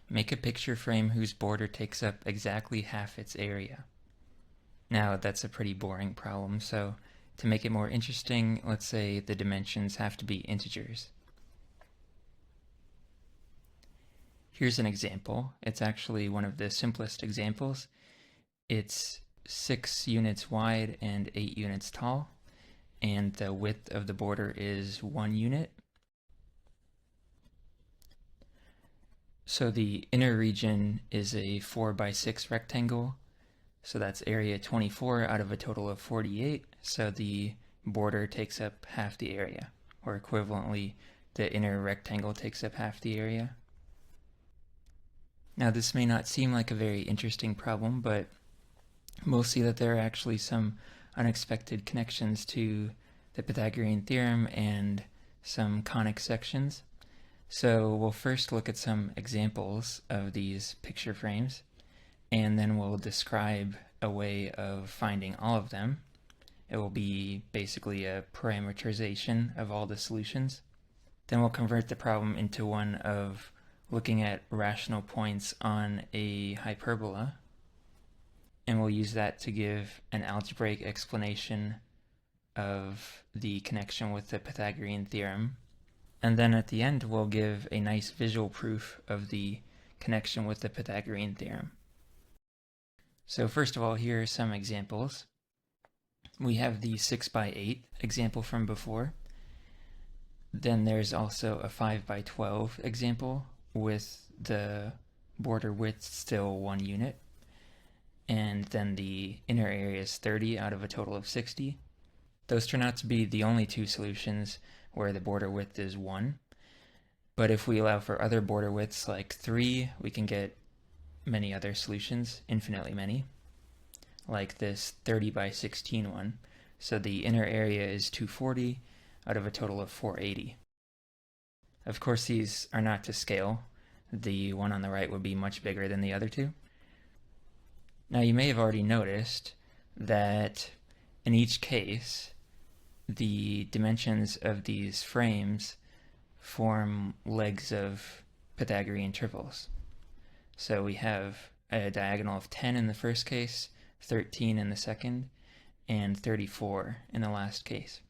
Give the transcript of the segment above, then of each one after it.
Make a picture frame whose border takes up exactly half its area. Now, that's a pretty boring problem, so to make it more interesting, let's say the dimensions have to be integers. Here's an example. It's actually one of the simplest examples. It's 6 units wide and 8 units tall, and the width of the border is 1 unit. So the inner region is a 4 by 6 rectangle, so that's area 24 out of a total of 48, so the border takes up half the area, or equivalently, the inner rectangle takes up half the area. Now this may not seem like a very interesting problem, but we'll see that there are actually some unexpected connections to the Pythagorean theorem and some conic sections. So we'll first look at some examples of these picture frames, and then we'll describe a way of finding all of them. It will be basically a parameterization of all the solutions. Then we'll convert the problem into one of looking at rational points on a hyperbola, and we'll use that to give an algebraic explanation of the connection with the Pythagorean theorem. And then at the end, we'll give a nice visual proof of the connection with the Pythagorean theorem. So first of all, here are some examples. We have the 6 by 8 example from before. Then there's also a 5 by 12 example with the border width still 1 unit. And then the inner area is 30 out of a total of 60. Those turn out to be the only two solutions where the border width is 1. But if we allow for other border widths like 3, we can get many other solutions, infinitely many, like this 30 by 16 one. So the inner area is 240 out of a total of 480. Of course, these are not to scale. The one on the right would be much bigger than the other two. Now you may have already noticed that in each case, the dimensions of these frames form legs of Pythagorean triples. So we have a diagonal of 10 in the first case, 13 in the second, and 34 in the last case.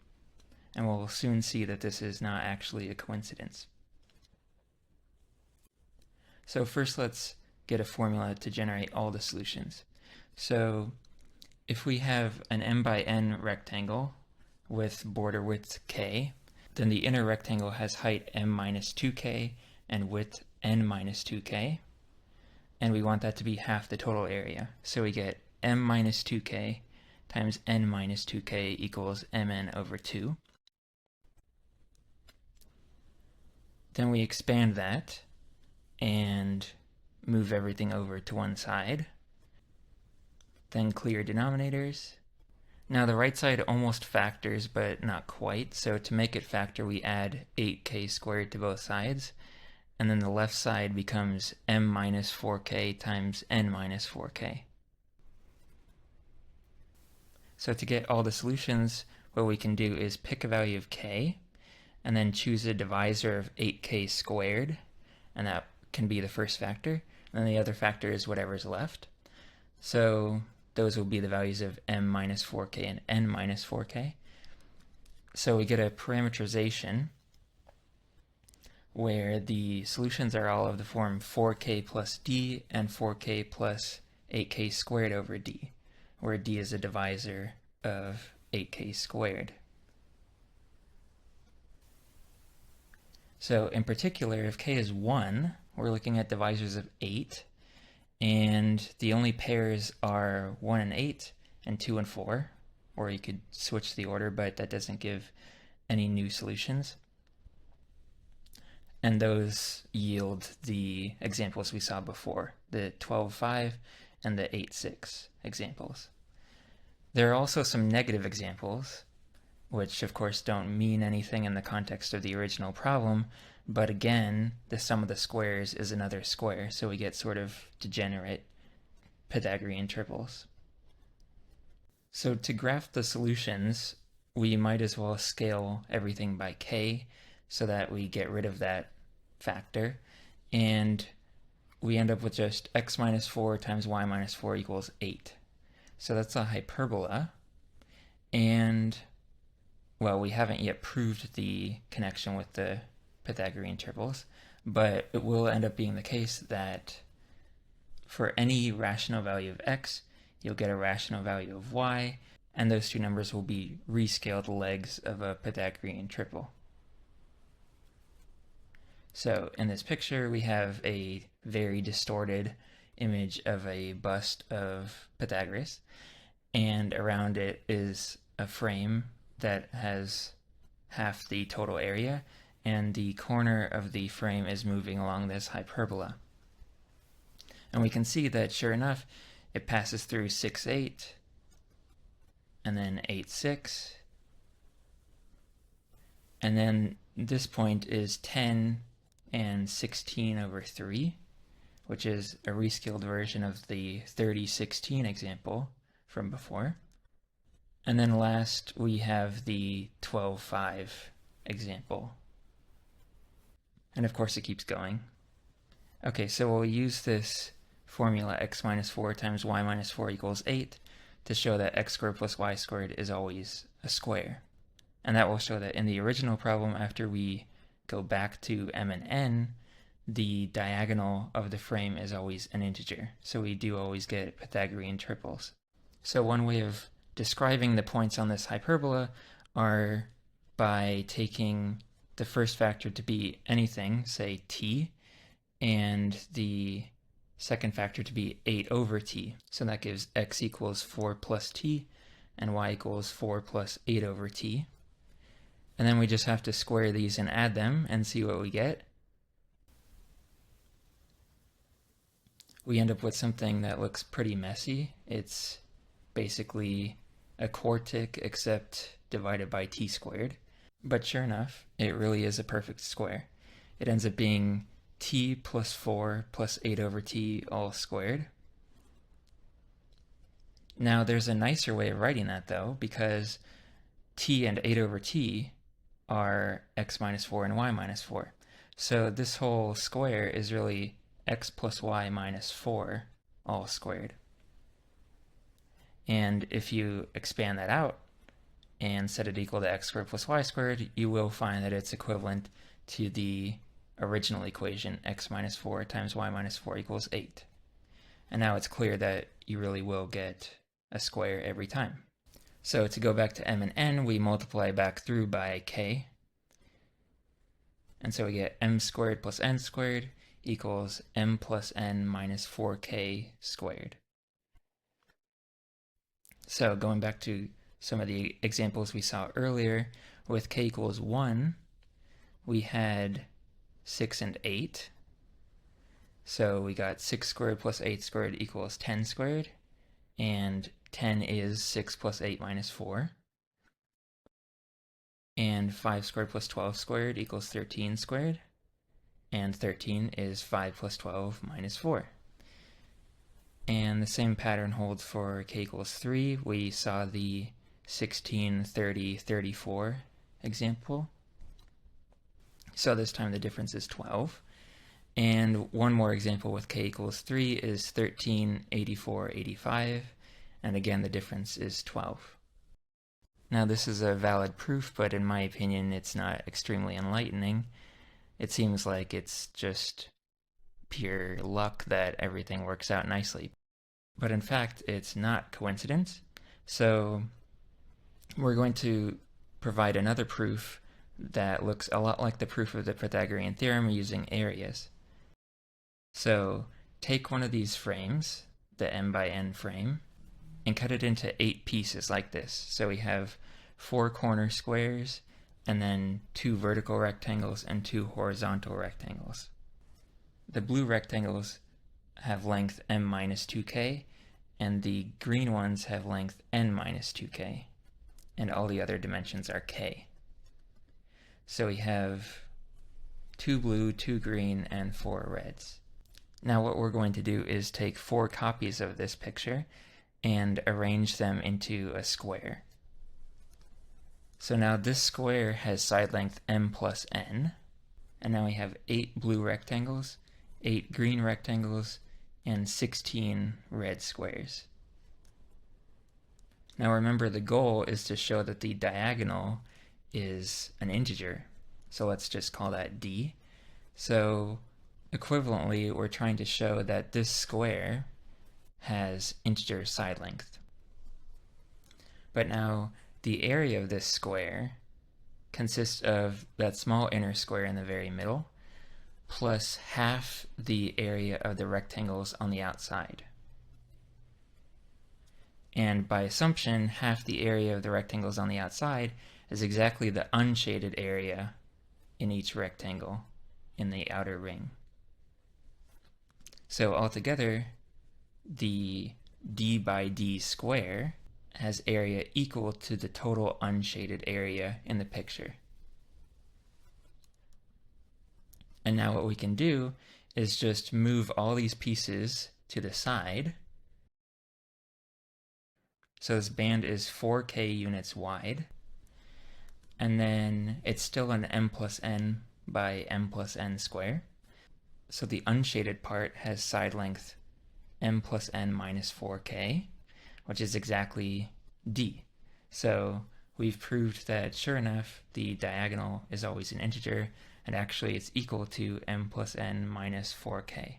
And we'll soon see that this is not actually a coincidence. So first let's get a formula to generate all the solutions. So if we have an m by n rectangle with border width k, then the inner rectangle has height m minus 2k and width n minus 2k, and we want that to be half the total area. So we get m minus 2k times n minus 2k equals mn over 2. Then we expand that and move everything over to one side. Then clear denominators. Now the right side almost factors, but not quite. So to make it factor, we add 8k squared to both sides. And then the left side becomes m minus 4k times n minus 4k. So to get all the solutions, what we can do is pick a value of k, and then choose a divisor of 8k squared, and that can be the first factor. And then the other factor is whatever's left. So those will be the values of m minus 4k and n minus 4k. So we get a parameterization where the solutions are all of the form 4k plus d and 4k plus 8k squared over d, where d is a divisor of 8k squared. So in particular, if k is 1, we're looking at divisors of 8, and the only pairs are 1 and 8 and 2 and 4, or you could switch the order, but that doesn't give any new solutions. And those yield the examples we saw before, the 12-5 and the 8-6 examples. There are also some negative examples, which of course don't mean anything in the context of the original problem, but again, the sum of the squares is another square, so we get sort of degenerate Pythagorean triples. So to graph the solutions, we might as well scale everything by k so that we get rid of that factor, and we end up with just x minus 4 times y minus 4 equals 8. So that's a hyperbola, and, well, we haven't yet proved the connection with the Pythagorean triples, but it will end up being the case that for any rational value of x, you'll get a rational value of y, and those two numbers will be rescaled legs of a Pythagorean triple. So in this picture, we have a very distorted image of a bust of Pythagoras, and around it is a frame that has half the total area, and the corner of the frame is moving along this hyperbola. And we can see that, sure enough, it passes through 6, 8, and then 8, 6, and then this point is 10 and 16 over 3, which is a rescaled version of the 30-16 example from before. And then last, we have the 12-5 example. And of course, it keeps going. Okay, so we'll use this formula x minus 4 times y minus 4 equals 8 to show that x squared plus y squared is always a square. And that will show that in the original problem, after we go back to m and n, the diagonal of the frame is always an integer. So we do always get Pythagorean triples. So one way of describing the points on this hyperbola are by taking the first factor to be anything, say t, and the second factor to be 8 over t. So that gives x equals 4 plus t, and y equals 4 plus 8 over t. And then we just have to square these and add them and see what we get. We end up with something that looks pretty messy. It's basically a quartic except divided by t squared. But sure enough, it really is a perfect square. It ends up being t plus 4 plus 8 over t all squared. Now there's a nicer way of writing that though, because t and 8 over t are x minus 4 and y minus 4. So this whole square is really x plus y minus 4 all squared. And if you expand that out and set it equal to x squared plus y squared, you will find that it's equivalent to the original equation, x minus 4 times y minus 4 equals 8. And now it's clear that you really will get a square every time. So to go back to m and n, we multiply back through by k. And so we get m squared plus n squared equals m plus n minus 4k squared. So going back to some of the examples we saw earlier, with k equals 1, we had 6 and 8. So we got 6 squared plus 8 squared equals 10 squared, and 10 is 6 plus 8 minus 4. And 5 squared plus 12 squared equals 13 squared, and 13 is 5 plus 12 minus 4. And the same pattern holds for k equals 3. We saw the 16, 30, 34 example. So this time the difference is 12. And one more example with k equals 3 is 13, 84, 85. And again, the difference is 12. Now this is a valid proof, but in my opinion, it's not extremely enlightening. It seems like it's just pure luck that everything works out nicely. But in fact, it's not coincidence. So we're going to provide another proof that looks a lot like the proof of the Pythagorean theorem using areas. So take one of these frames, the m by n frame, and cut it into 8 pieces like this. So we have 4 corner squares, and then 2 vertical rectangles and 2 horizontal rectangles. The blue rectangles have length m minus 2k, and the green ones have length n minus 2k, and all the other dimensions are k. So we have 2 blue, 2 green, and 4 reds. Now what we're going to do is take 4 copies of this picture and arrange them into a square. So now this square has side length m plus n, and now we have 8 blue rectangles 8 green rectangles, and 16 red squares. Now remember, the goal is to show that the diagonal is an integer. So let's just call that d. So equivalently, we're trying to show that this square has integer side length. But now the area of this square consists of that small inner square in the very middle plus half the area of the rectangles on the outside. And by assumption, half the area of the rectangles on the outside is exactly the unshaded area in each rectangle in the outer ring. So altogether, the d by d square has area equal to the total unshaded area in the picture. And now what we can do is just move all these pieces to the side. So this band is 4k units wide. And then it's still an m plus n by m plus n square. So the unshaded part has side length m plus n minus 4k, which is exactly d. So we've proved that, sure enough, the diagonal is always an integer, and actually it's equal to m plus n minus 4k.